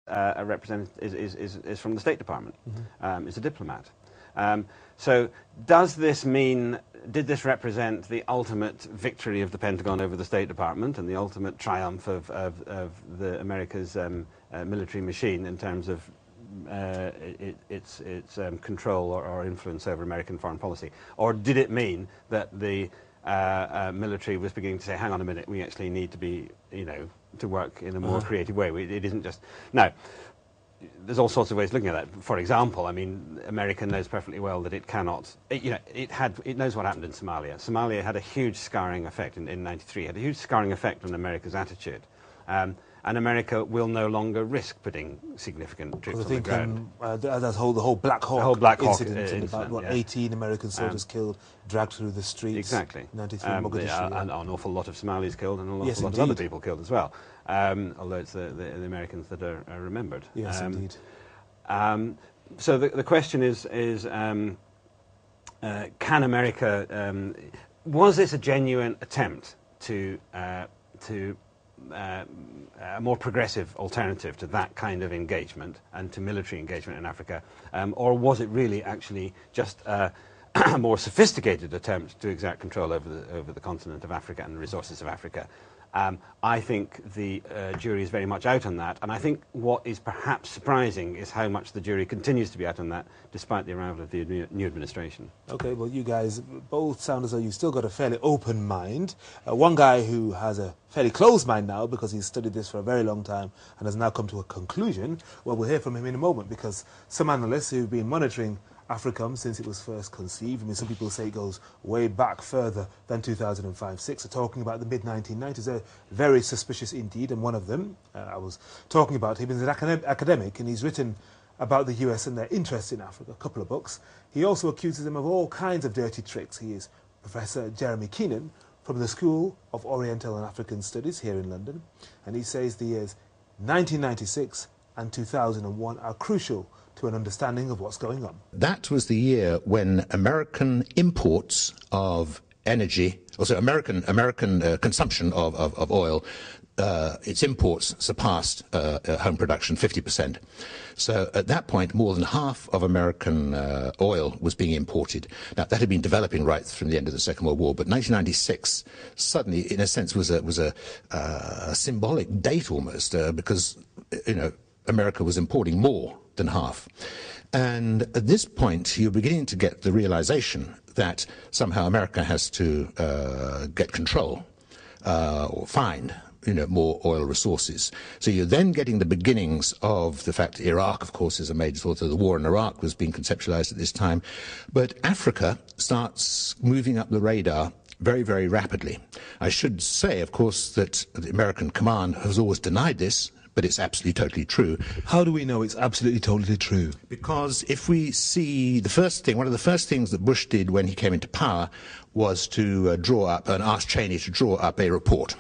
is from the State Department. Is a diplomat. So does this mean, did this represent the ultimate victory of the Pentagon over the State Department and the ultimate triumph of the America's military machine in terms of its control or influence over American foreign policy? Or did it mean that the military was beginning to say, hang on a minute, we actually need to be, to work in a more creative way? It isn't just... Now, there's all sorts of ways of looking at that. For example, I mean, America knows perfectly well that it cannot... It knows what happened in Somalia. Somalia had a huge scarring effect in '93, had a huge scarring effect on America's attitude. And America will no longer risk putting significant troops on the ground. That's the whole Black Hawk incident, about what, 18 American soldiers killed, dragged through the streets. Exactly. 93 Mogadishu. And an awful lot of Somalis killed and an awful lot of other people killed as well. Although it's the Americans that are remembered. Yes, indeed. So the question is can America... was this a genuine attempt to a more progressive alternative to that kind of engagement and to military engagement in Africa, or was it really actually just a more sophisticated attempt to exert control over the continent of Africa and the resources of Africa? I think the jury is very much out on that, and I think what is perhaps surprising is how much the jury continues to be out on that, despite the arrival of the new administration. Okay, well, you guys both sound as though you've still got a fairly open mind. One guy who has a fairly closed mind now because he's studied this for a very long time and has now come to a conclusion. Well, we'll hear from him in a moment, because some analysts who've been monitoring Africom since it was first conceived, I mean, some people say it goes way back further than 2005-06, are talking about the mid-1990s. They're very suspicious indeed, and one of them, I was talking about him, is an academic, and he's written about the US and their interest in Africa, a couple of books. He also accuses them of all kinds of dirty tricks. He is Professor Jeremy Keenan from the School of Oriental and African Studies here in London, and he says the years 1996 and 2001 are crucial to an understanding of what's going on. That was the year when American imports of energy, also American consumption of oil, its imports surpassed home production 50%. So at that point, more than half of American oil was being imported. Now, that had been developing right from the end of the Second World War, but 1996 suddenly, in a sense, was a symbolic date almost, because America was importing more than half. And at this point, you're beginning to get the realization that somehow America has to get control or find more oil resources. So you're then getting the beginnings of the fact that Iraq, of course, is a major source of the war in Iraq was being conceptualized at this time. But Africa starts moving up the radar very, very rapidly. I should say, of course, that the American command has always denied this, but it's absolutely totally true. How do we know it's absolutely totally true? Because if we see one of the first things that Bush did when he came into power was to draw up and ask Cheney to draw up a report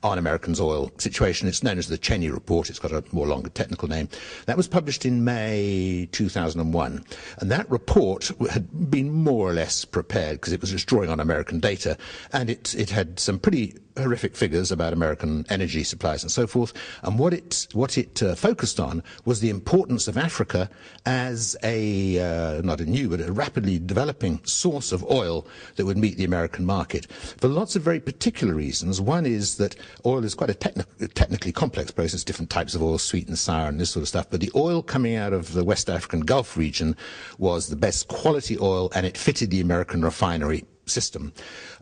on Americans' oil situation. It's known as the Cheney Report. It's got a more longer technical name. That was published in May 2001. And that report had been more or less prepared because it was just drawing on American data. And it had some pretty horrific figures about American energy supplies and so forth. And what it focused on was the importance of Africa as not a new, but a rapidly developing source of oil that would meet the American market for lots of very particular reasons. One is that oil is quite a technically complex process, different types of oil, sweet and sour and this sort of stuff. But the oil coming out of the West African Gulf region was the best quality oil, and it fitted the American refinery system.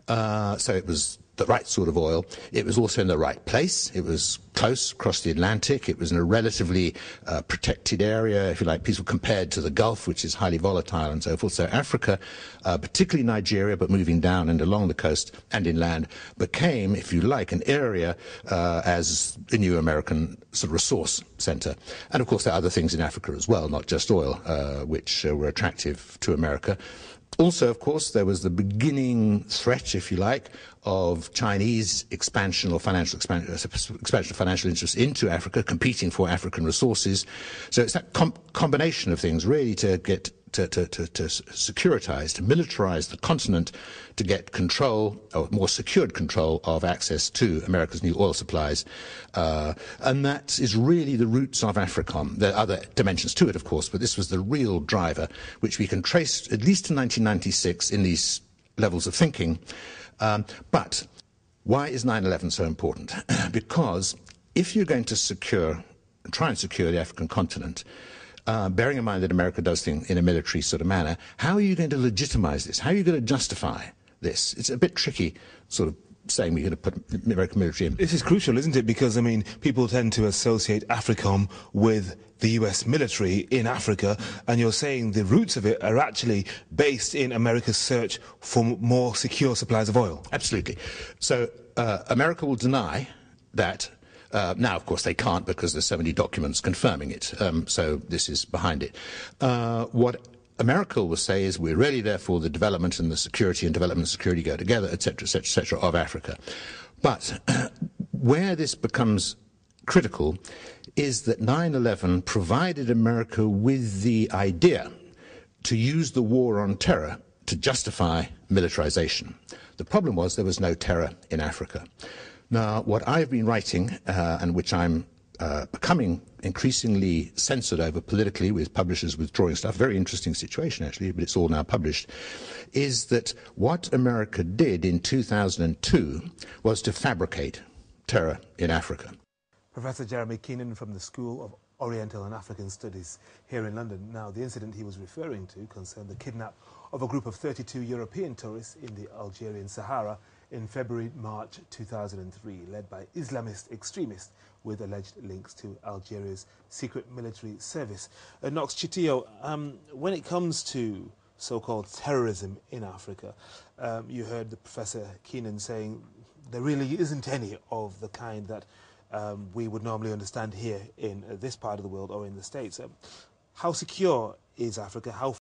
So it was the right sort of oil. It was also in the right place. It was close across the Atlantic. It was in a relatively protected area, if you like, peaceful compared to the Gulf, which is highly volatile and so forth. So Africa, particularly Nigeria, but moving down and along the coast and inland, became, if you like, an area as a new American sort of resource center. And of course, there are other things in Africa as well, not just oil, which were attractive to America. Also, of course, there was the beginning threat, if you like, of Chinese expansion or financial expansion of financial interests into Africa, competing for African resources. So it's that combination of things really to get securitize, to militarize the continent, to get control, or more secured control of access to America's new oil supplies. And that is really the roots of AFRICOM. There are other dimensions to it, of course, but this was the real driver, which we can trace at least to 1996 in these levels of thinking. But why is 9/11 so important? Because if you're going to try and secure the African continent, bearing in mind that America does things in a military sort of manner, how are you going to legitimize this? How are you going to justify this? It's a bit tricky, sort of saying we're going to put American military in. This is crucial, isn't it? Because, I mean, people tend to associate AFRICOM with the US military in Africa, and you're saying the roots of it are actually based in America's search for more secure supplies of oil. Absolutely. So America will deny that. Now, of course, they can't because there's so many documents confirming it. So this is behind it. What America will say is we're really there for the development and the security, and development and security go together, etc., etc., etc., of Africa. But where this becomes critical is that 9/11 provided America with the idea to use the war on terror to justify militarization. The problem was there was no terror in Africa. Now, what I've been writing, and which I'm becoming increasingly censored over politically, with publishers withdrawing stuff, very interesting situation actually, but it's all now published, is that what America did in 2002 was to fabricate terror in Africa. Professor Jeremy Keenan from the School of Oriental and African Studies here in London. Now, the incident he was referring to concerned the kidnap of a group of 32 European tourists in the Algerian Sahara in February-March 2003, led by Islamist extremists with alleged links to Algeria's secret military service. Knox Chitio, when it comes to so-called terrorism in Africa, you heard the Professor Keenan saying there really isn't any of the kind that we would normally understand here in this part of the world or in the States. How secure is Africa? How